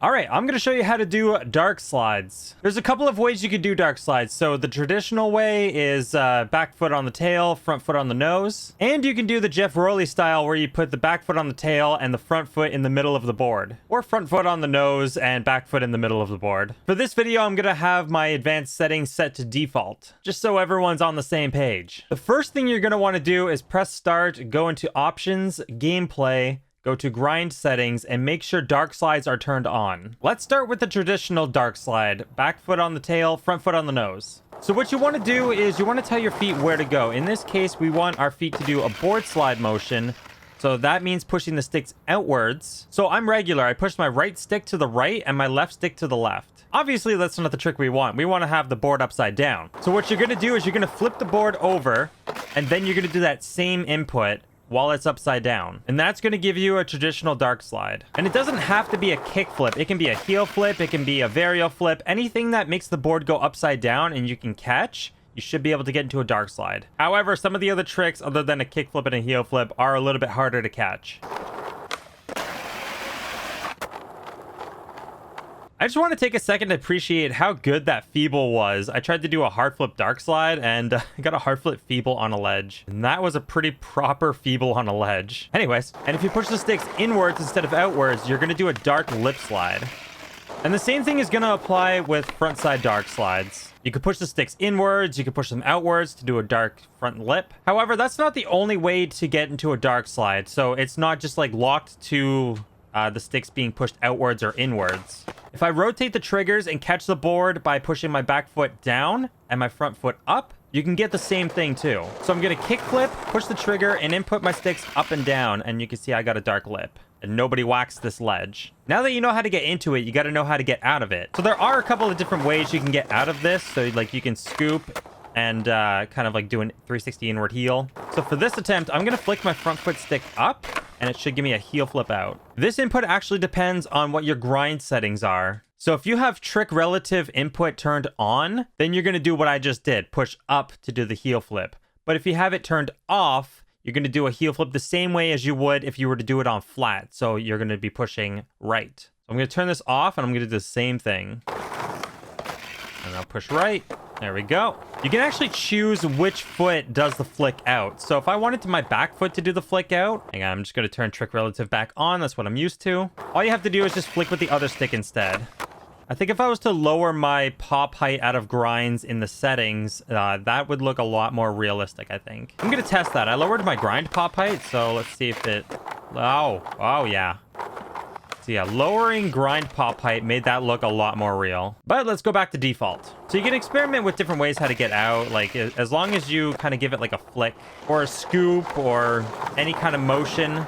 All right, I'm going to show you how to do dark slides. There's a couple of ways you could do dark slides. So the traditional way is back foot on the tail, front foot on the nose. And you can do the Geoff Rowley style where you put the back foot on the tail and the front foot in the middle of the board. Or front foot on the nose and back foot in the middle of the board. For this video, I'm going to have my advanced settings set to default, just so everyone's on the same page. The first thing you're going to want to do is press start, go into options, gameplay, go to grind settings, and make sure dark slides are turned on. Let's start with the traditional dark slide. Back foot on the tail, front foot on the nose. So what you want to do is you want to tell your feet where to go. In this case, we want our feet to do a board slide motion. So that means pushing the sticks outwards. So I'm regular. I push my right stick to the right and my left stick to the left. Obviously, that's not the trick we want. We want to have the board upside down. So what you're going to do is you're going to flip the board over, and then you're going to do that same input while it's upside down. And that's going to give you a traditional dark slide. And it doesn't have to be a kick flip. It can be a heel flip. It can be a varial flip. Anything that makes the board go upside down and you can catch, you should be able to get into a dark slide. However, some of the other tricks other than a kick flip and a heel flip are a little bit harder to catch. I just want to take a second to appreciate how good that feeble was. I tried to do a hard flip dark slide and I got a hard flip feeble on a ledge. And that was a pretty proper feeble on a ledge. Anyways, and if you push the sticks inwards instead of outwards, you're going to do a dark lip slide. And the same thing is going to apply with front side dark slides. You could push the sticks inwards, you could push them outwards to do a dark front lip. However, that's not the only way to get into a dark slide. So it's not just like locked to the sticks being pushed outwards or inwards. If I rotate the triggers and catch the board by pushing my back foot down and my front foot up, you can get the same thing too. So I'm going to kick flip, push the trigger, and input my sticks up and down, and you can see I got a dark lip. And nobody whacks this ledge. Now that you know how to get into it, you got to know how to get out of it. So there are a couple of different ways you can get out of this. So like you can scoop and kind of like do a 360 inward heel. So for this attempt, I'm going to flick my front foot stick up, and it should give me a heel flip out. This input actually depends on what your grind settings are. So if you have trick relative input turned on, then you're going to do what I just did, push up to do the heel flip. But if you have it turned off, you're going to do a heel flip the same way as you would if you were to do it on flat. So you're going to be pushing right. So I'm going to turn this off, and I'm going to do the same thing. And I'll push right. There we go. You can actually choose which foot does the flick out. So if I wanted my back foot to do the flick out, hang on, I'm just going to turn trick relative back on. That's what I'm used to. All you have to do is just flick with the other stick instead. I think if I was to lower my pop height out of grinds in the settings, that would look a lot more realistic, I think. I'm going to test that. I lowered my grind pop height, so let's see if it... Oh, yeah. So yeah, lowering grind pop height made that look a lot more real. But let's go back to default. So you can experiment with different ways how to get out. Like as long as you kind of give it like a flick or a scoop or any kind of motion.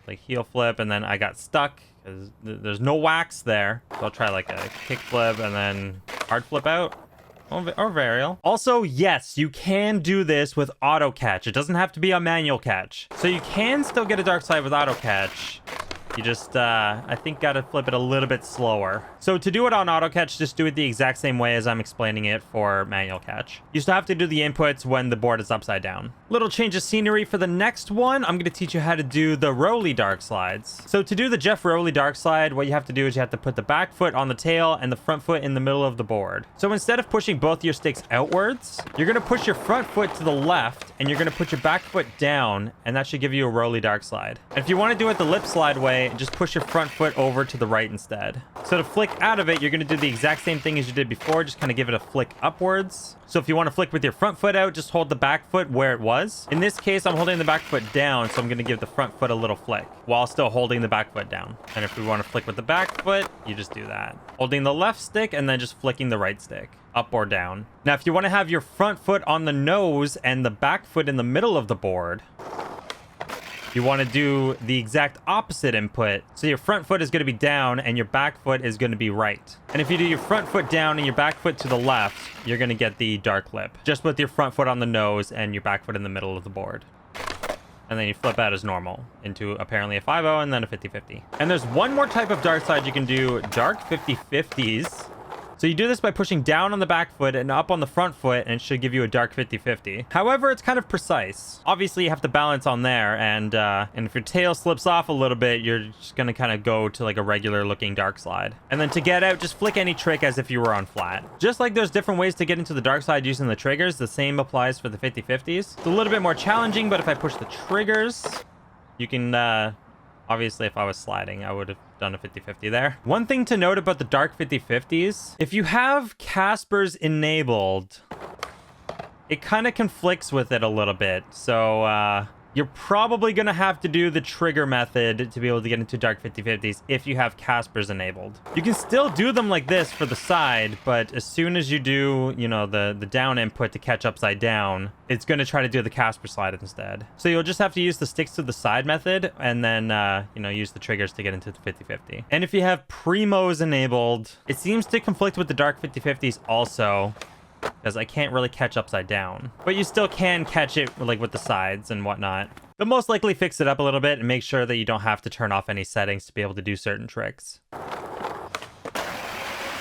Like heel flip, and then I got stuck because there's no wax there. So I'll try like a kick flip and then hard flip out. Or varial. Also, yes, you can do this with auto catch. It doesn't have to be a manual catch. So you can still get a dark slide with auto catch. You just, I think, got to flip it a little bit slower. So to do it on auto catch, just do it the exact same way as I'm explaining it for manual catch. You still have to do the inputs when the board is upside down. Little change of scenery for the next one. I'm going to teach you how to do the Rowley Darkslides. So to do the Geoff Rowley Darkslide, what you have to do is you have to put the back foot on the tail and the front foot in the middle of the board. So instead of pushing both your sticks outwards, you're going to push your front foot to the left and you're going to put your back foot down, and that should give you a Rowley Darkslide. And if you want to do it the lip slide way, just push your front foot over to the right instead. So to flick out of it, you're going to do the exact same thing as you did before, just kind of give it a flick upwards. So if you want to flick with your front foot out, just hold the back foot where it was. In this case, I'm holding the back foot down, so I'm going to give the front foot a little flick while still holding the back foot down. And if we want to flick with the back foot, you just do that. Holding the left stick and then just flicking the right stick, up or down. Now, if you want to have your front foot on the nose and the back foot in the middle of the board, you want to do the exact opposite input. So your front foot is going to be down and your back foot is going to be right. And if you do your front foot down and your back foot to the left, you're going to get the dark lip, just with your front foot on the nose and your back foot in the middle of the board. And then you flip out as normal into apparently a 5-0 and then a 50-50. And there's one more type of dark slide you can do, dark 50-50s. So you do this by pushing down on the back foot and up on the front foot, and it should give you a dark 50-50. However, it's kind of precise. Obviously, you have to balance on there, and if your tail slips off a little bit, you're just gonna kind of go to like a regular looking dark slide. And then to get out, just flick any trick as if you were on flat. Just like there's different ways to get into the dark slide using the triggers, the same applies for the 50-50s. It's a little bit more challenging, but if I push the triggers, you can, obviously if I was sliding, I would have done a 50-50 there. One thing to note about the dark 50-50s, if you have Caspers enabled, it kind of conflicts with it a little bit. So, you're probably going to have to do the trigger method to be able to get into dark 50-50s if you have Caspers enabled. You can still do them like this for the side, but as soon as you do, you know, the down input to catch upside down, it's going to try to do the Casper slide instead. So you'll just have to use the sticks to the side method and then, you know, use the triggers to get into the 50-50. And if you have Primos enabled, it seems to conflict with the dark 50-50s also, because I can't really catch upside down. But you still can catch it like with the sides and whatnot. But most likely fix it up a little bit and make sure that you don't have to turn off any settings to be able to do certain tricks.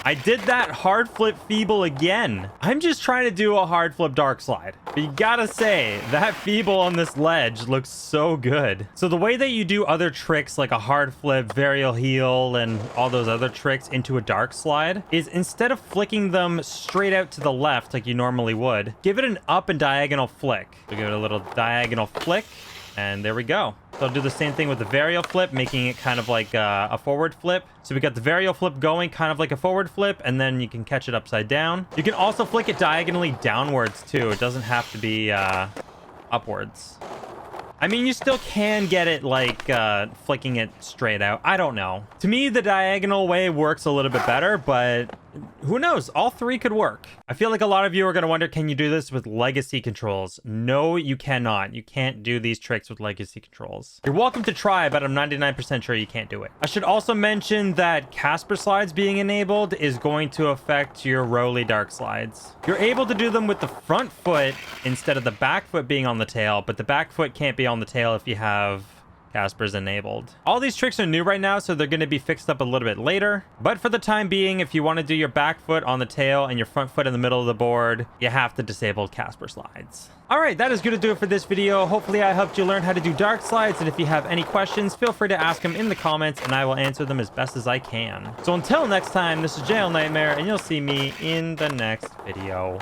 I did that hard flip feeble again. I'm just trying to do a hard flip dark slide. But you gotta say, that feeble on this ledge looks so good. So the way that you do other tricks like a hard flip, varial heel, and all those other tricks into a dark slide is instead of flicking them straight out to the left like you normally would, give it an up and diagonal flick. So give it a little diagonal flick. And there we go. So I'll do the same thing with the varial flip, making it kind of like a forward flip. So we got the varial flip going kind of like a forward flip, and then you can catch it upside down. You can also flick it diagonally downwards too. It doesn't have to be upwards. I mean, you still can get it like flicking it straight out. I don't know. To me, the diagonal way works a little bit better, but who knows? All three could work. I feel like a lot of you are going to wonder, can you do this with legacy controls? No, you cannot. You can't do these tricks with legacy controls. You're welcome to try, but I'm 99% sure you can't do it. I should also mention that Casper slides being enabled is going to affect your Rowley Darkslides. You're able to do them with the front foot instead of the back foot being on the tail, but the back foot can't be on the tail if you have Caspers enabled. All these tricks are new right now, so they're going to be fixed up a little bit later. But for the time being, if you want to do your back foot on the tail and your front foot in the middle of the board, you have to disable Casper slides. All right, that is going to do it for this video. Hopefully I helped you learn how to do dark slides, and if you have any questions, feel free to ask them in the comments and I will answer them as best as I can. So until next time, this is Jail Nightmare, and you'll see me in the next video.